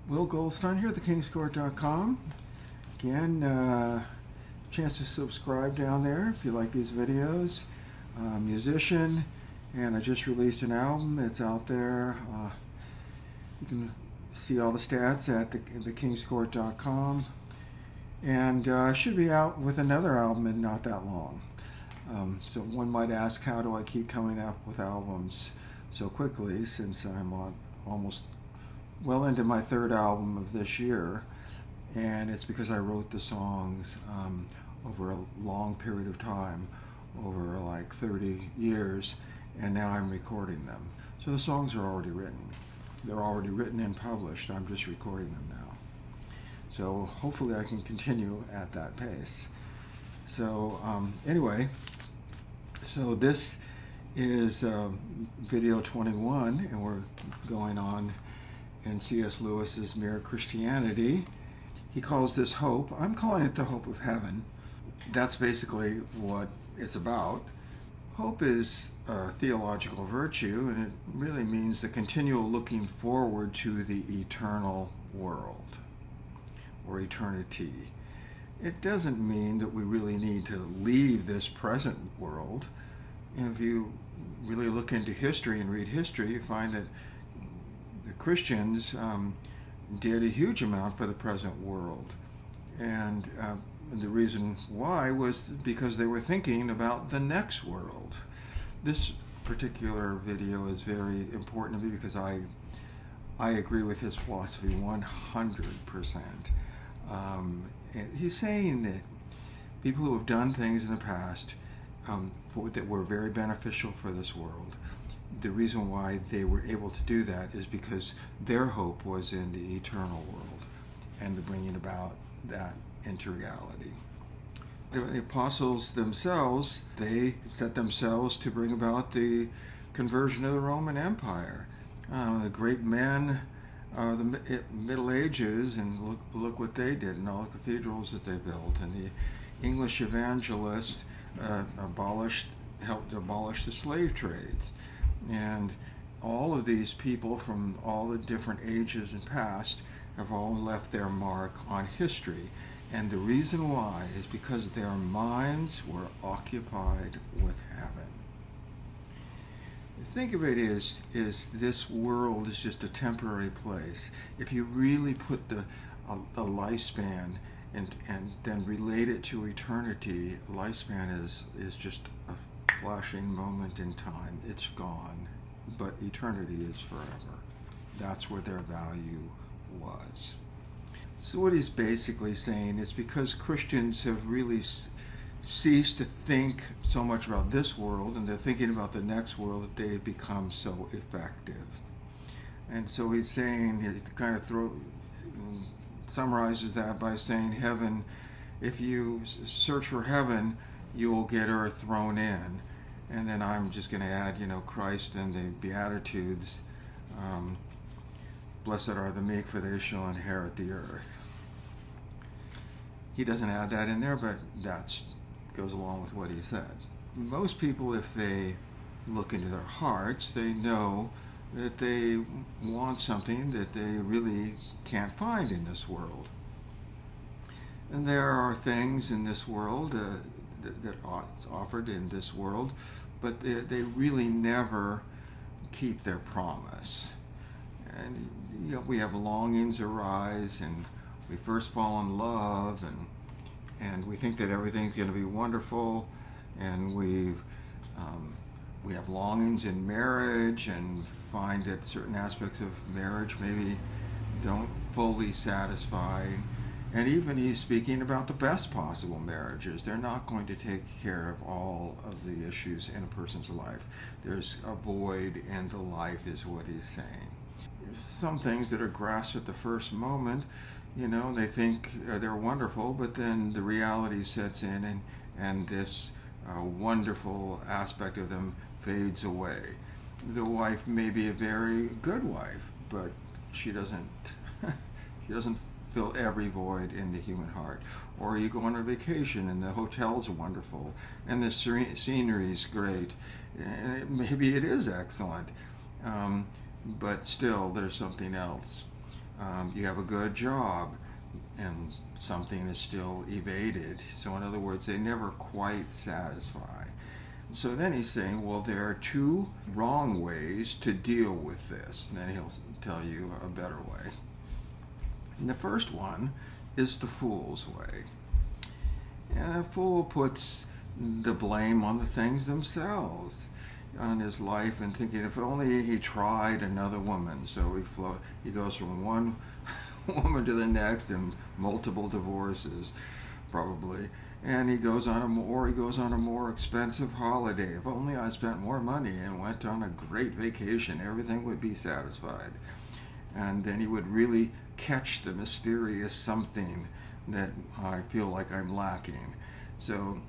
Will Goldstein here, thekingscourt.com. Again, chance to subscribe down there if you like these videos. Musician, and I just released an album. It's out there. You can see all the stats at thekingscourt.com. And I should be out with another album in not that long. So one might ask, how do I keep coming up with albums so quickly, since I'm almost well into my third album of this year. And it's because I wrote the songs over a long period of time, over like 30 years, and now I'm recording them. So the songs are already written. They're already written and published. I'm just recording them now. So hopefully I can continue at that pace. So anyway, so this is video 21, and we're going on in C.S. Lewis's Mere Christianity. He calls this hope. I'm calling it the hope of heaven. That's basically what it's about. Hope is a theological virtue, and it really means the continual looking forward to the eternal world, or eternity. It doesn't mean that we really need to leave this present world. And if you really look into history and read history, you find that the Christians did a huge amount for the present world. And the reason why was because they were thinking about the next world. This particular video is very important to me because I agree with his philosophy 100%. And he's saying that people who have done things in the past that were very beneficial for this world, the reason why they were able to do that is because their hope was in the eternal world and the bringing about that into reality. The apostles themselves, they set themselves to bring about the conversion of the Roman Empire. The great men of the Middle Ages, and look what they did, and all the cathedrals that they built, and the English evangelists helped abolish the slave trades. And all of these people from all the different ages and past have all left their mark on history. And the reason why is because their minds were occupied with heaven. Think of it as this world is just a temporary place. If you really put a lifespan and then relate it to eternity, lifespan is just a flashing moment in time. It's gone, but eternity is forever. That's where their value was. So what he's basically saying is because Christians have really ceased to think so much about this world, and they're thinking about the next world, that they've become so effective. And so he's saying, he kind of summarizes that by saying, heaven, if you search for heaven, you will get earth thrown in. And then I'm just going to add, Christ and the Beatitudes. Blessed are the meek, for they shall inherit the earth. He doesn't add that in there, but that goes along with what he said. Most people, if they look into their hearts, they know that they want something that they really can't find in this world. And there are things in this world that it's offered in this world, but they really never keep their promise. And we have longings arise, and we first fall in love, and we think that everything's going to be wonderful, and we have longings in marriage, and find that certain aspects of marriage maybe don't fully satisfy. And even he's speaking about the best possible marriages. They're not going to take care of all of the issues in a person's life. There's a void in the life, is what he's saying. Some things that are grasped at the first moment, they think they're wonderful, but then the reality sets in, and this wonderful aspect of them fades away. The wife may be a very good wife, but she doesn't fill every void in the human heart. Or you go on a vacation and the hotel's wonderful and the scenery's great, and maybe it is excellent, but still there's something else. You have a good job, and something is still evaded. So in other words, they never quite satisfy. So then he's saying, well, there are two wrong ways to deal with this. And then he'll tell you a better way. And the first one is the fool's way. And a fool puts the blame on the things themselves, on his life, and thinking if only he tried another woman. So he goes from one woman to the next and multiple divorces, probably. And he goes on a more expensive holiday. If only I spent more money and went on a great vacation, everything would be satisfied. And then he would really catch the mysterious something that I feel like I'm lacking. So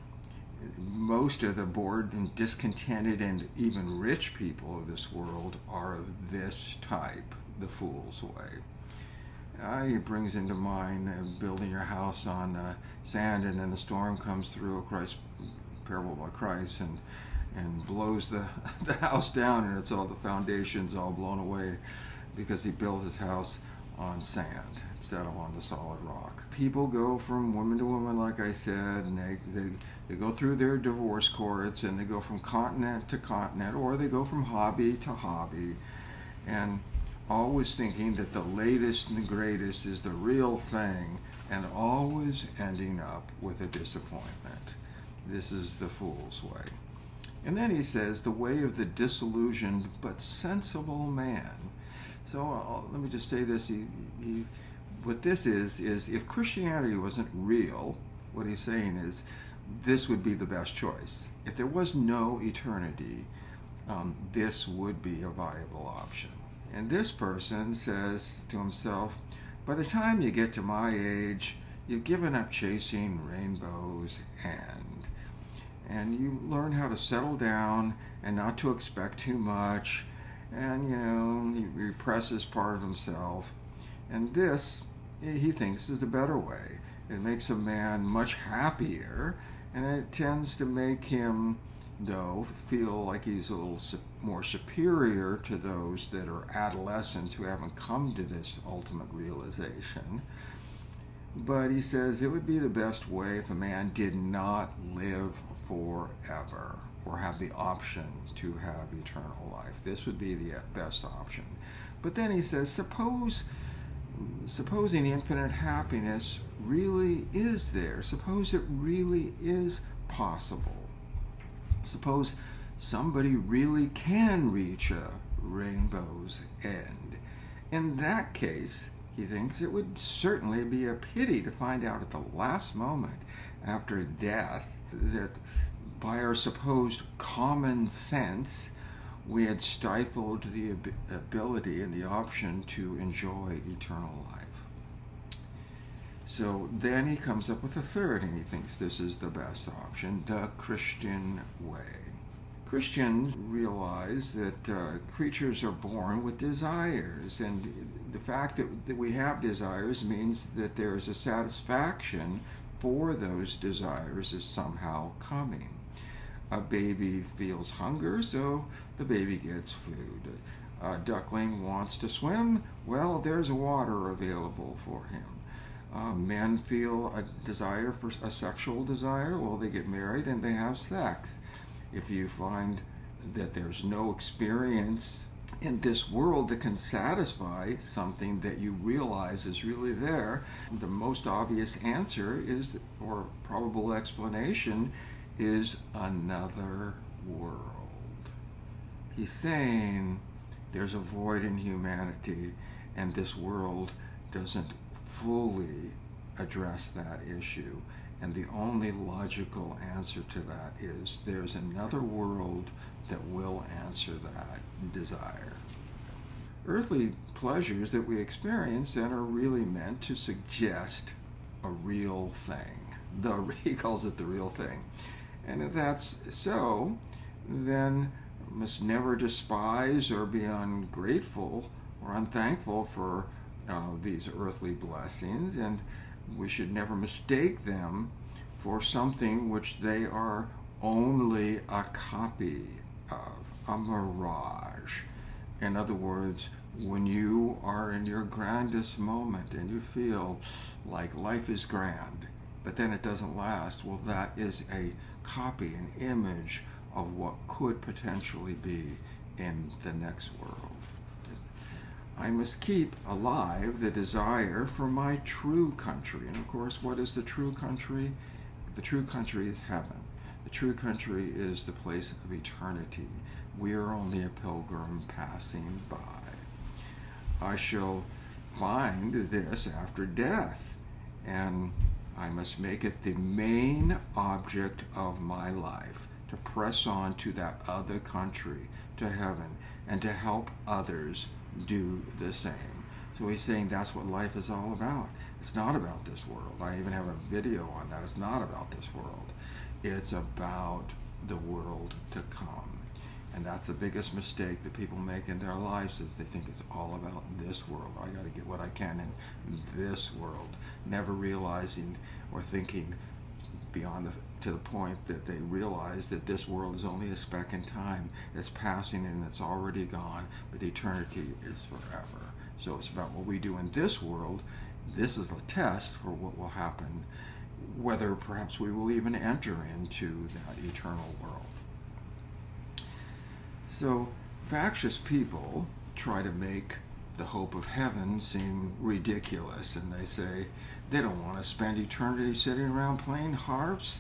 most of the bored and discontented and even rich people of this world are of this type, the fool's way. He brings into mind building your house on sand, and then the storm comes through, a parable by Christ, and blows the house down, and it's all, the foundation's all blown away because he built his house on sand instead of on the solid rock. People go from woman to woman, like I said, and they go through their divorce courts, and they go from continent to continent, or they go from hobby to hobby, and always thinking that the latest and the greatest is the real thing, and always ending up with a disappointment. This is the fool's way. And then he says, the way of the disillusioned but sensible man. So let me just say this. What this is if Christianity wasn't real, what he's saying is this would be the best choice. If there was no eternity, this would be a viable option. And this person says to himself, by the time you get to my age, you've given up chasing rainbows, and you learn how to settle down and not to expect too much, and he represses part of himself. And this, he thinks, is a better way. It makes a man much happier, and it tends to make him, though, feel like he's a little more superior to those that are adolescents who haven't come to this ultimate realization. But he says it would be the best way if a man did not live forever, or have the option to have eternal life. This would be the best option. But then he says, supposing infinite happiness really is there, suppose it really is possible, suppose somebody really can reach a rainbow's end. In that case, he thinks it would certainly be a pity to find out at the last moment after death that by our supposed common sense we had stifled the ability and the option to enjoy eternal life. So then he comes up with a third, and he thinks this is the best option, the Christian way. Christians realize that creatures are born with desires, and the fact that we have desires means that there is a satisfaction for those desires is somehow coming. A baby feels hunger, so the baby gets food. A duckling wants to swim, well, there's water available for him. Men feel a desire for a sexual desire, well, they get married and they have sex. If you find that there's no experience in this world that can satisfy something that you realize is really there, the most obvious answer is, or probable explanation, is another world. He's saying there's a void in humanity, and this world doesn't fully address that issue. And the only logical answer to that is there's another world that will answer that desire. Earthly pleasures that we experience then are really meant to suggest a real thing. He calls it the real thing. And if that's so, then we must never despise or be ungrateful or unthankful for these earthly blessings, and we should never mistake them for something which they are only a copy of, a mirage. In other words, when you are in your grandest moment and you feel like life is grand, but then it doesn't last, well, that is a copy, an image of what could potentially be in the next world. I must keep alive the desire for my true country. And of course, what is the true country? The true country is heaven. The true country is the place of eternity. We are only a pilgrim passing by. I shall find this after death, and I must make it the main object of my life, to press on to that other country, to heaven, and to help others do the same. So he's saying that's what life is all about. It's not about this world. I even have a video on that. It's not about this world. It's about the world to come. And that's the biggest mistake that people make in their lives, is they think it's all about this world. I got to get what I can in this world, never realizing or thinking beyond to the point that they realize that this world is only a speck in time. It's passing and it's already gone, but eternity is forever. So it's about what we do in this world. This is a test for what will happen, whether perhaps we will even enter into that eternal world. So factious people try to make the hope of heaven seem ridiculous, and they say they don't want to spend eternity sitting around playing harps.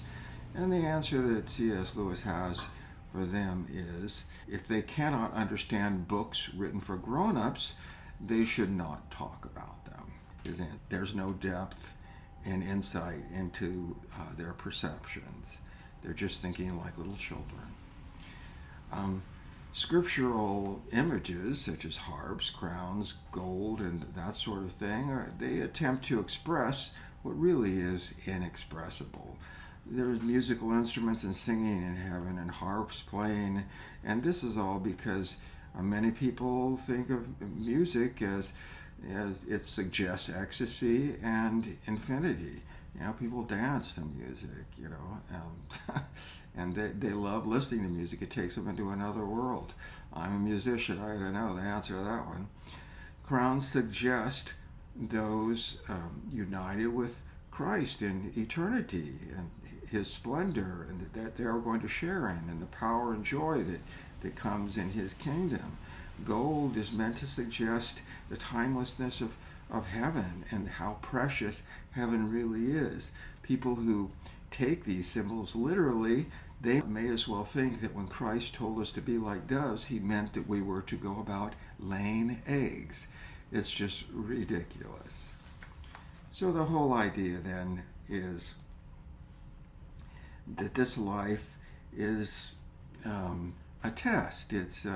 And the answer that C.S. Lewis has for them is, if they cannot understand books written for grown-ups, they should not talk about them. There's no depth and insight into their perceptions. They're just thinking like little children. Scriptural images such as harps, crowns, gold, and that sort of thing, they attempt to express what really is inexpressible. There's musical instruments and singing in heaven and harps playing, and this is all because many people think of music as it suggests ecstasy and infinity. You know, people dance to music, you know, and they love listening to music. It takes them into another world. I'm a musician. I don't know the answer to that one. Crowns suggest those united with Christ in eternity and his splendor, and that they are going to share in, and the power and joy that comes in his kingdom. Gold is meant to suggest the timelessness of heaven and how precious heaven really is. People who take these symbols literally, they may as well think that when Christ told us to be like doves, he meant that we were to go about laying eggs. It's just ridiculous. So the whole idea then is that this life is a test. It's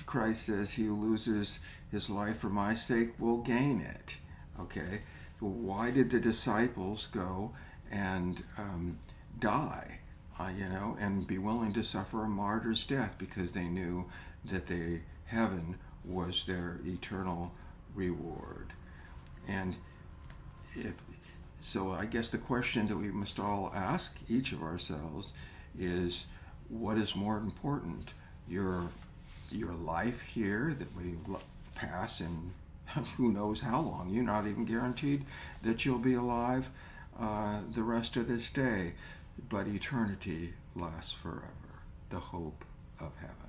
Christ says, he who loses his life for my sake will gain it. Okay, so why did the disciples go and die, you know, and be willing to suffer a martyr's death? Because they knew that heaven was their eternal reward. And so I guess the question that we must all ask each of ourselves is, what is more important? Your life here that we pass in who knows how long. You're not even guaranteed that you'll be alive the rest of this day, but eternity lasts forever, the hope of heaven.